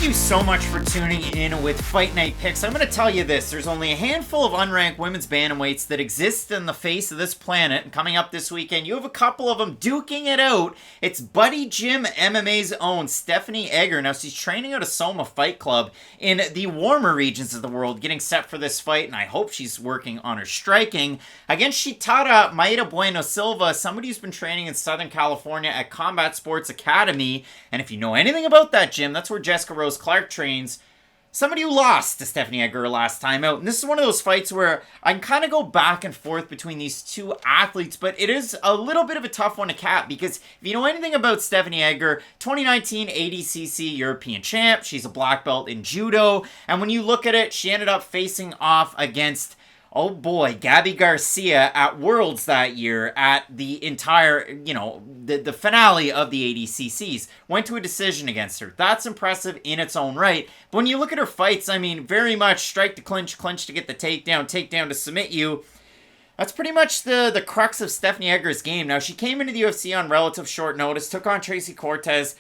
Thank you so much for tuning in with Fight Night Picks. I'm going to tell you this. There's only a handful of unranked women's bantamweights that exist on the face of this planet. And coming up this weekend, you have a couple of them duking it out. It's Buddy Jim MMA's own Stephanie Egger. Now, she's training out of Soma Fight Club in the warmer regions of the world, getting set for this fight. And I hope she's working on her striking against Sheetara Mayra Bueno Silva, somebody who's been training in Southern California at Combat Sports Academy. And if you know anything about that gym, that's where Jessica Rose Clark trains. Somebody who lost to Stephanie Egger last time out. And this is one of those fights where I can kind of go back and forth between these two athletes, but it is a little bit of a tough one to cap because if you know anything about Stephanie Egger, 2019 ADCC European champ, she's a black belt in judo, and when you look at it, she ended up facing off against Gabby Garcia at Worlds that year at the entire, the finale of the ADCCs. Went to a decision against her. That's impressive in its own right. But when you look at her fights, I mean, very much strike to clinch, clinch to get the takedown, takedown to submit you. That's pretty much the crux of Stephanie Egger's game. Now, she came into the UFC on relative short notice, took on Tracy Cortez,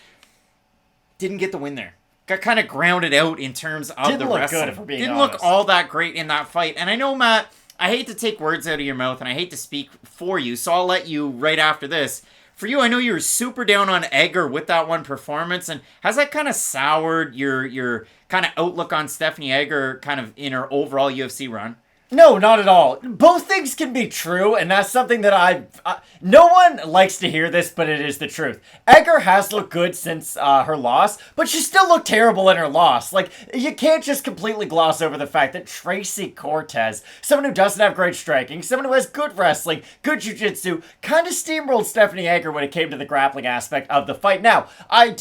didn't get the win there. Got kind of grounded out in terms of the wrestling. Didn't look all that great in that fight. And I know, Matt, I hate to take words out of your mouth and I hate to speak for you, so I'll let you right after this. For you, I know you were super down on Egger with that one performance, and has that kind of soured your kind of outlook on Stephanie Egger kind of in her overall UFC run? No, not at all. Both things can be true, and that's something that no one likes to hear this, but it is the truth. Egger has looked good since her loss, but she still looked terrible in her loss. Like, you can't just completely gloss over the fact that Tracy Cortez, someone who doesn't have great striking, someone who has good wrestling, good jiu-jitsu, kind of steamrolled Stephanie Egger when it came to the grappling aspect of the fight. Now, I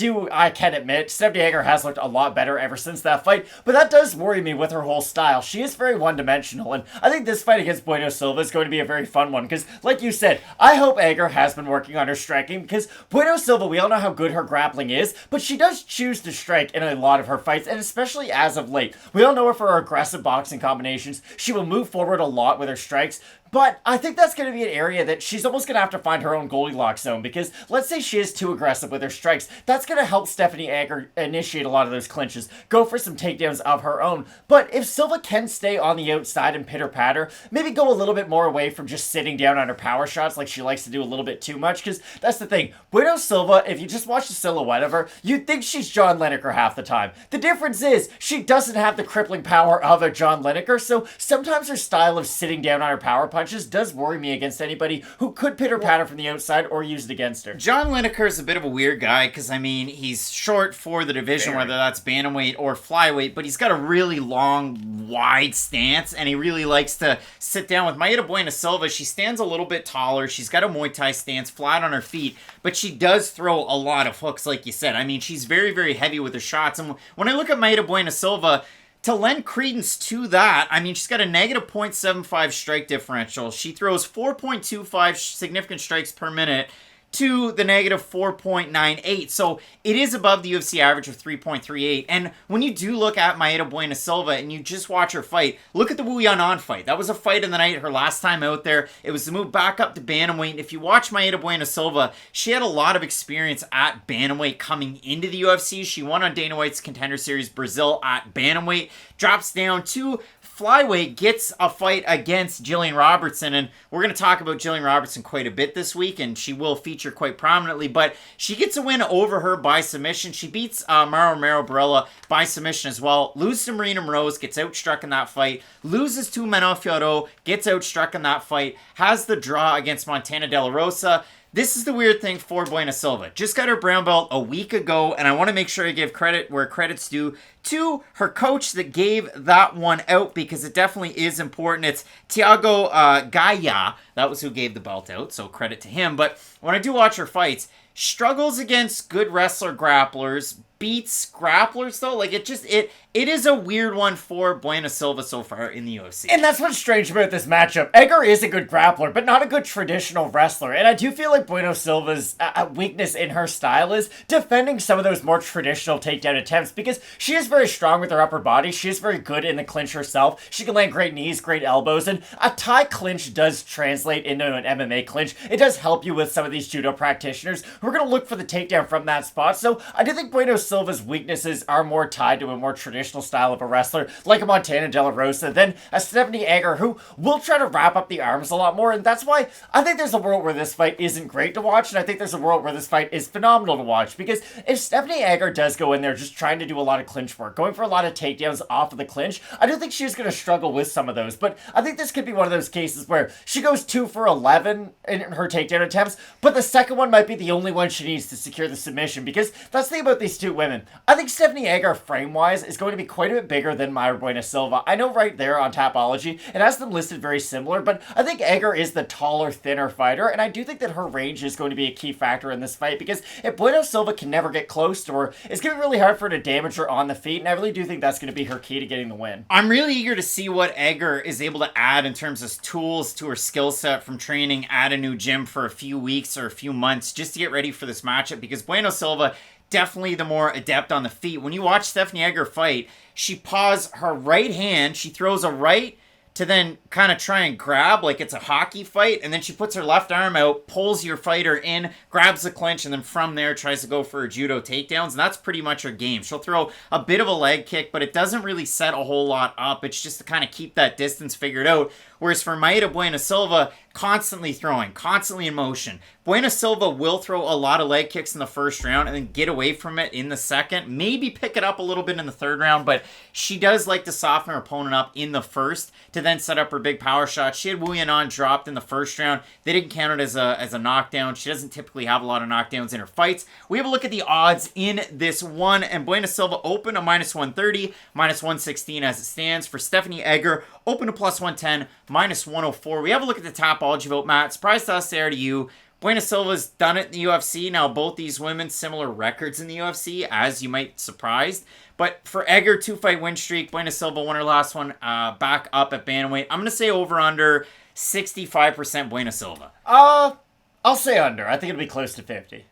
can admit, Stephanie Egger has looked a lot better ever since that fight, but that does worry me with her whole style. She is very one-dimensional, and I think this fight against Bueno Silva is going to be a very fun one because, like you said, I hope Egger has been working on her striking because Bueno Silva, we all know how good her grappling is, but she does choose to strike in a lot of her fights, and especially as of late. We all know her for her aggressive boxing combinations. She will move forward a lot with her strikes, but I think that's going to be an area that she's almost going to have to find her own Goldilocks zone because let's say she is too aggressive with her strikes. That's going to help Stephanie Egger initiate a lot of those clinches, go for some takedowns of her own. But if Silva can stay on the outside and pitter-patter, maybe go a little bit more away from just sitting down on her power shots like she likes to do a little bit too much, because that's the thing. Bueno Silva, if you just watch the silhouette of her, you'd think she's John Lineker half the time. The difference is she doesn't have the crippling power of a John Lineker, so sometimes her style of sitting down on her power punches does worry me against anybody who could pitter-patter from the outside or use it against her. John Lineker is a bit of a weird guy because, I mean, he's short for the division, whether that's bantamweight or flyweight, but he's got a really long, wide stance, and he really likes to sit down. With Mayra Bueno Silva, she stands a little bit taller. She's got a Muay Thai stance, flat on her feet, but she does throw a lot of hooks, like you said. I mean, she's very, very heavy with her shots, and when I look at Mayra Bueno Silva, to lend credence to that, I mean, she's got a negative 0.75 strike differential. She throws 4.25 significant strikes per minute to the negative 4.98. So it is above the UFC average of 3.38. And when you do look at Mayra Bueno Silva and you just watch her fight, look at the Wu Yanan fight. That was a fight in the night, her last time out there. It was the move back up to bantamweight. And if you watch Mayra Bueno Silva, she had a lot of experience at bantamweight coming into the UFC. She won on Dana White's Contender Series Brazil at bantamweight, drops down to flyweight, gets a fight against Jillian Robertson, and we're going to talk about Jillian Robertson quite a bit this week, and she will feature quite prominently, but she gets a win over her by submission. She beats Mauro Romero Barella by submission as well, loses to Marina Rose, gets outstruck in that fight, loses to Manon Fiorot, gets outstruck in that fight, has the draw against Montana De La Rosa. This is the weird thing for Bueno Silva. Just got her brown belt a week ago, and I want to make sure I give credit where credit's due to her coach that gave that one out, because it definitely is important. It's Thiago Gaia. That was who gave the belt out, so credit to him. But when I do watch her fights, struggles against good wrestler grapplers, beats grapplers though. Like, it is a weird one for Bueno Silva so far in the UFC. And that's what's strange about this matchup. Egger is a good grappler, but not a good traditional wrestler. And I do feel like Bueno Silva's weakness in her style is defending some of those more traditional takedown attempts, because she is very strong with her upper body. She's very good in the clinch herself. She can land great knees, great elbows, and a Thai clinch does translate into an MMA clinch. It does help you with some of these judo practitioners who are going to look for the takedown from that spot. So I do think Bueno Silva's weaknesses are more tied to a more traditional style of a wrestler, like a Montana De La Rosa, than a Stephanie Egger, who will try to wrap up the arms a lot more. And that's why I think there's a world where this fight isn't great to watch, and I think there's a world where this fight is phenomenal to watch. Because if Stephanie Egger does go in there just trying to do a lot of clinch work, going for a lot of takedowns off of the clinch, I do think she's going to struggle with some of those. But I think this could be one of those cases where she goes 2 for 11 in her takedown attempts, but the second one might be the only one she needs to secure the submission. Because that's the thing about these two women. I think Stephanie Egger, frame-wise, is going to be quite a bit bigger than Mayra Bueno Silva. I know right there on Tapology, it has them listed very similar, but I think Egger is the taller, thinner fighter, and I do think that her range is going to be a key factor in this fight, because if Bueno Silva can never get close to her, it's going to be really hard for her to damage her on the feet, and I really do think that's going to be her key to getting the win. I'm really eager to see what Egger is able to add in terms of tools to her skill set from training at a new gym for a few weeks or a few months just to get ready for this matchup, because Bueno Silva, definitely the more adept on the feet. When you watch Stephanie Egger fight, she paws her right hand, she throws a right to then kind of try and grab like it's a hockey fight, and then she puts her left arm out, pulls your fighter in, grabs the clinch, and then from there tries to go for her judo takedowns, and that's pretty much her game. She'll throw a bit of a leg kick, but it doesn't really set a whole lot up. It's just to kind of keep that distance figured out. Whereas for Mayra Bueno Silva, constantly throwing, constantly in motion. Bueno Silva will throw a lot of leg kicks in the first round and then get away from it in the second. Maybe pick it up a little bit in the third round, but she does like to soften her opponent up in the first to then set up her big power shot. She had Juliana dropped in the first round. They didn't count it as a knockdown. She doesn't typically have a lot of knockdowns in her fights. We have a look at the odds in this one, and Bueno Silva open to -130, -116 as it stands. For Stephanie Egger, open to +110, -104. We have a look at the Tapology vote, Matt. Surprise to us there to you. Bueno Silva's done it in the UFC. Now, both these women, similar records in the UFC, as you might surprised. But for Egger, 2-fight win streak. Bueno Silva won her last one, back up at bantamweight. I'm going to say over-under 65% Bueno Silva. I'll say under. I think it'll be close to 50.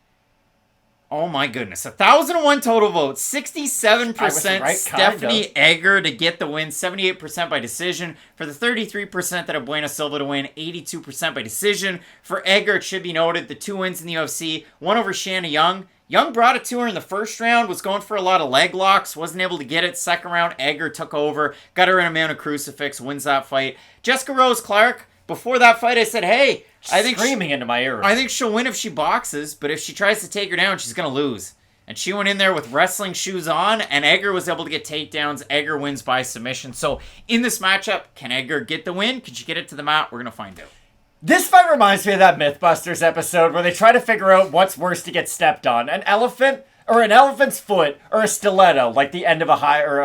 Oh my goodness. 1,001 total votes. 67% right Stephanie Egger to get the win. 78% by decision. For the 33% that have Bueno Silva to win, 82% by decision. For Egger, it should be noted, the 2 wins in the UFC. One over Shanna Young. Young brought it to her in the first round, was going for a lot of leg locks, wasn't able to get it. Second round, Egger took over, got her in a man of crucifix, wins that fight. Jessica Rose Clark, before that fight, I said, hey, I think screaming into my ear. I think she'll win if she boxes, but if she tries to take her down, she's going to lose. And she went in there with wrestling shoes on, and Egger was able to get takedowns. Egger wins by submission. So in this matchup, can Egger get the win? Could she get it to the mat? We're going to find out. This fight reminds me of that Mythbusters episode where they try to figure out what's worse to get stepped on. An elephant, or an elephant's foot, or a stiletto, like the end of a high, or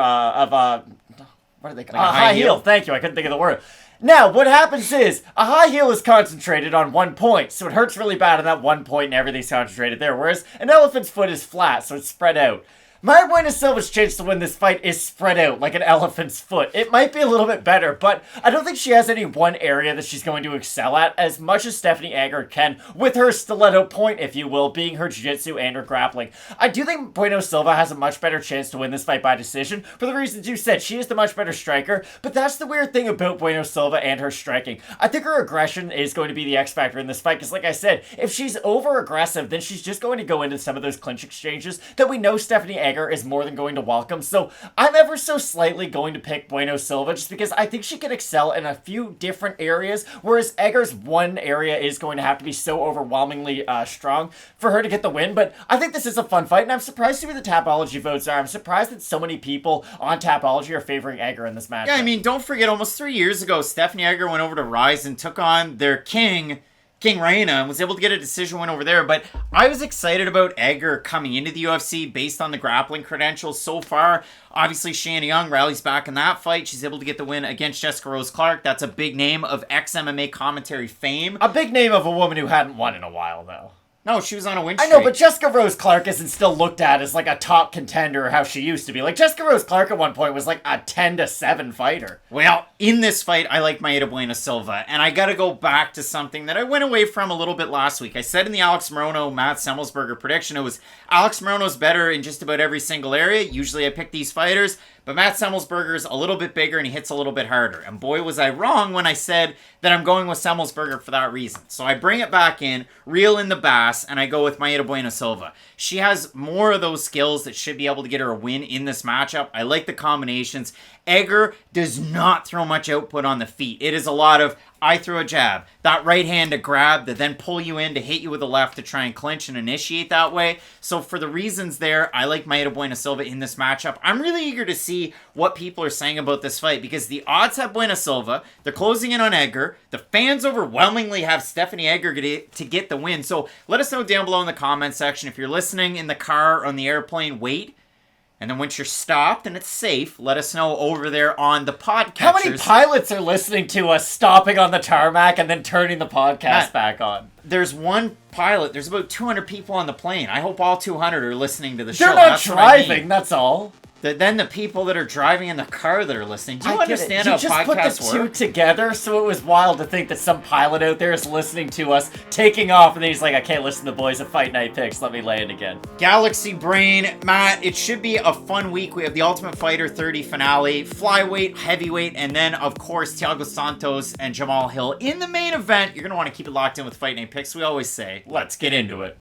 what are they called? Like a high heel. Thank you, I couldn't think of the word. Now, what happens is, a high heel is concentrated on one point, so it hurts really bad on that one point and everything's concentrated there, whereas an elephant's foot is flat, so it's spread out. Mayra Bueno Silva's chance to win this fight is spread out like an elephant's foot. It might be a little bit better, but I don't think she has any one area that she's going to excel at as much as Stephanie Egger can, with her stiletto point, if you will, being her jiu-jitsu and her grappling. I do think Bueno Silva has a much better chance to win this fight by decision, for the reasons you said. She is the much better striker, but that's the weird thing about Bueno Silva and her striking. I think her aggression is going to be the X factor in this fight, because like I said, if she's over-aggressive, then she's just going to go into some of those clinch exchanges that we know Stephanie Egger is more than going to welcome. So I'm ever so slightly going to pick Bueno Silva just because I think she can excel in a few different areas, whereas Egger's one area is going to have to be so overwhelmingly strong for her to get the win. But I think this is a fun fight, and I'm surprised to see where the Tapology votes are. I'm surprised that so many people on Tapology are favoring Egger in this match. Yeah, I mean, don't forget, almost 3 years ago, Stephanie Egger went over to Rise and took on their King Reina, and was able to get a decision win over there. But I was excited about Egger coming into the UFC based on the grappling credentials so far. Obviously, Shanna Young rallies back in that fight. She's able to get the win against Jessica Rose Clark. That's a big name of ex-MMA commentary fame. A big name of a woman who hadn't won in a while, though. No, she was on a win I streak. know, but Jessica Rose Clark isn't still looked at as like a top contender how she used to be. Like Jessica Rose Clark at one point was like a 10-7 fighter. Well, in this fight, I like Mayra Bueno Silva, and I got to go back to something that I went away from a little bit last week. I said in the Alex Morono-Matt Semmelsberger prediction, it was Alex Morono's better in just about every single area. Usually I pick these fighters, but Matt Semmelsberger's a little bit bigger and he hits a little bit harder. And boy, was I wrong when I said that I'm going with Semmelsberger for that reason. So I bring it back in, reel in the bass, and I go with Mayra Bueno Silva. She has more of those skills that should be able to get her a win in this matchup. I like the combinations. Egger does not throw much output on the feet. It is a lot of, I throw a jab, that right hand to grab, to then pull you in, to hit you with the left to try and clinch and initiate that way. So for the reasons there, I like Mayra Bueno Silva in this matchup. I'm really eager to see what people are saying about this fight because the odds have Bueno Silva. They're closing in on Egger. The fans overwhelmingly have Stephanie Egger to get the win. So let us know down below in the comment section. If you're listening in the car or on the airplane, wait. And then once you're stopped and it's safe, let us know over there on the podcast. How many pilots are listening to us stopping on the tarmac and then turning the podcast back on? There's one pilot. There's about 200 people on the plane. I hope all 200 are listening to the show. They're not driving, that's all. Then the people that are driving in the car that are listening, do you understand how podcasts work? You just put the two together, so it was wild to think that some pilot out there is listening to us, taking off, and then he's like, I can't listen to the boys at Fight Night Picks, let me land again. Galaxy Brain, Matt, it should be a fun week. We have the Ultimate Fighter 30 finale, flyweight, heavyweight, and then, of course, Thiago Santos and Jamal Hill in the main event. You're going to want to keep it locked in with Fight Night Picks. We always say, let's get into it.